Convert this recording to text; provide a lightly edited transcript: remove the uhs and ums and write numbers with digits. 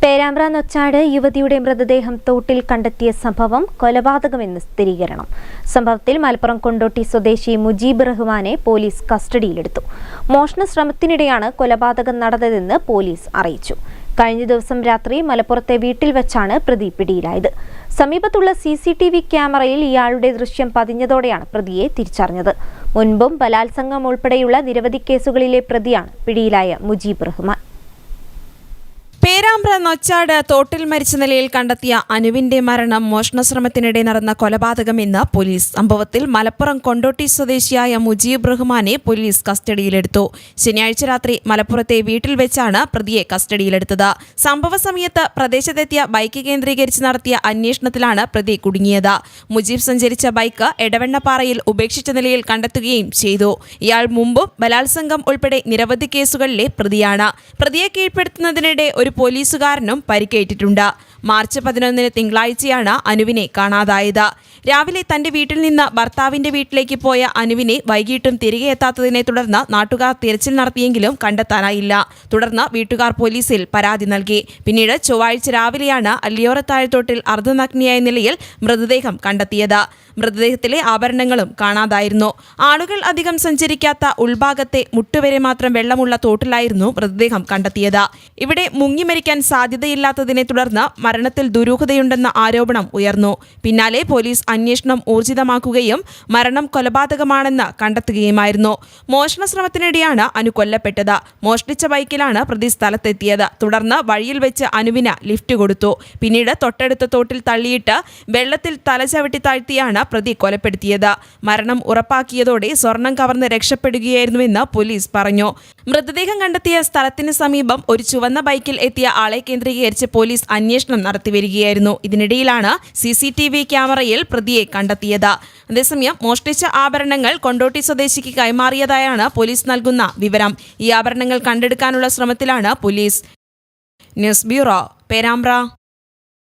പേരാമ്പ്ര നൊച്ചാട് യുവതിയുടെ മൃതദേഹം തോട്ടിൽ കണ്ടെത്തിയ സംഭവം കൊലപാതകമെന്ന് സ്ഥിരീകരണം. സംഭവത്തിൽ മലപ്പുറം കൊണ്ടോട്ടി സ്വദേശി മുജീബ് റഹ്മാനെ പോലീസ് കസ്റ്റഡിയിലെടുത്തു. മോഷണ ശ്രമത്തിനിടെയാണ് കൊലപാതകം നടന്നതെന്ന് പോലീസ് അറിയിച്ചു. കഴിഞ്ഞ ദിവസം രാത്രി മലപ്പുറത്തെ വീട്ടിൽ വെച്ചാണ് പ്രതി പിടിയിലായത്. സമീപത്തുള്ള CCTV ക്യാമറയിൽ ഇയാളുടെ ദൃശ്യം പതിഞ്ഞതോടെയാണ് പ്രതിയെ തിരിച്ചറിഞ്ഞത്. മുൻപും ബലാത്സംഗം ഉൾപ്പെടെയുള്ള നിരവധി കേസുകളിലെ പ്രതിയാണ് പിടിയിലായ മുജീബ് റഹ്മാൻ. പേരാമ്പ്ര നൊച്ചാട് തോട്ടിൽ മരിച്ച നിലയിൽ കണ്ടെത്തിയ അനുവിന്റെ മരണം മോഷണശ്രമത്തിനിടെ നടന്ന കൊലപാതകമെന്ന് പോലീസ്. സംഭവത്തിൽ മലപ്പുറം കൊണ്ടോട്ടി സ്വദേശിയായ മുജീബ് റഹ്മാനെ പോലീസ് കസ്റ്റഡിയിലെടുത്തു. ശനിയാഴ്ച രാത്രി മലപ്പുറത്തെ വീട്ടിൽ വെച്ചാണ് പ്രതിയെ കസ്റ്റഡിയിലെടുത്തത്. സംഭവ സമയത്ത് പ്രദേശത്തെത്തിയ ബൈക്ക് കേന്ദ്രീകരിച്ച് നടത്തിയ അന്വേഷണത്തിലാണ് പ്രതി കുടുങ്ങിയത്. മുജീബ് സഞ്ചരിച്ച ബൈക്ക് എടവണ്ണപ്പാറയിൽ ഉപേക്ഷിച്ച നിലയിൽ കണ്ടെത്തുകയും ചെയ്തു. ഇയാൾ മുമ്പും ബലാത്സംഗം ഉൾപ്പെടെ നിരവധി കേസുകളിലെ പ്രതിയാണ്. പ്രതിയെ കീഴ്പ്പെടുത്തുന്നതിനിടെ ഒരു പോലീസുകാരനും പരിക്കേറ്റിട്ടുണ്ട്. മാർച്ച് 11 തിങ്കളാഴ്ചയാണ് അനുവിനെ കാണാതായത്. രാവിലെ തന്റെ വീട്ടിൽ നിന്ന് ഭർത്താവിന്റെ വീട്ടിലേക്ക് പോയ അനുവിനെ വൈകിട്ടും തിരികെ എത്താത്തതിനെ തുടർന്ന് നാട്ടുകാർ തിരച്ചിൽ നടത്തിയെങ്കിലും കണ്ടെത്താനായില്ല. തുടർന്ന് വീട്ടുകാർ പോലീസിൽ പരാതി നൽകി. പിന്നീട് ചൊവ്വാഴ്ച രാവിലെയാണ് അല്ലിയോറത്താഴത്തോട്ടിൽ അർദ്ധനഗ്നിയായ നിലയിൽ മൃതദേഹം കണ്ടെത്തിയത്. മൃതദേഹത്തിലെ ആഭരണങ്ങളും കാണാതായിരുന്നു. ആളുകൾ അധികം സഞ്ചരിക്കാത്ത ഉൾഭാഗത്തെ മുട്ടുവരെ മാത്രം വെള്ളമുള്ള തോട്ടിലായിരുന്നു മൃതദേഹം കണ്ടെത്തിയത്. ഇവിടെ മുങ്ങി മരിക്കാൻ സാധ്യതയില്ലാത്തതിനെ തുടർന്ന് മരണത്തിൽ ദുരൂഹതയുണ്ടെന്ന ആരോപണം ഉയർന്നു. പിന്നാലെ പോലീസ് അന്വേഷണം ഊർജിതമാക്കുകയും മരണം കൊലപാതകമാണെന്ന് കണ്ടെത്തുകയുമായിരുന്നു. മോഷണ ശ്രമത്തിനിടെയാണ് അനു കൊല്ലപ്പെട്ടത്. മോഷ്ടിച്ച ബൈക്കിലാണ് പ്രതി സ്ഥലത്തെത്തിയത്. തുടർന്ന് വഴിയിൽ വെച്ച് അനുവിന് ലിഫ്റ്റ് കൊടുത്തു. പിന്നീട് തൊട്ടടുത്ത തോട്ടിൽ തള്ളിയിട്ട് വെള്ളത്തിൽ തലചവിട്ടി താഴ്ത്തിയാണ് പ്രതി കൊലപ്പെടുത്തിയത്. മരണം ഉറപ്പാക്കിയതോടെ സ്വർണം കവർന്ന് രക്ഷപ്പെടുകയായിരുന്നുവെന്ന് പോലീസ് പറഞ്ഞു. മൃതദേഹം കണ്ടെത്തിയ സ്ഥലത്തിന് സമീപം ഒരു ചുവന്ന ബൈക്കിൽ എത്തിയ ആളെ കേന്ദ്രീകരിച്ച് പോലീസ് അന്വേഷണം നടത്തിവരികയായിരുന്നു. ഇതിനിടയിലാണ് CCTV ക്യാമറയിൽ പ്രതിയെ കണ്ടെത്തിയത്. അതേസമയം മോഷ്ടിച്ച ആഭരണങ്ങൾ കൊണ്ടോട്ടി സ്വദേശിക്ക് കൈമാറിയതായാണ് പോലീസ് നൽകുന്ന വിവരം. ഈ ആഭരണങ്ങൾ കണ്ടെടുക്കാനുള്ള ശ്രമത്തിലാണ് പോലീസ്. News bureau, Perambra.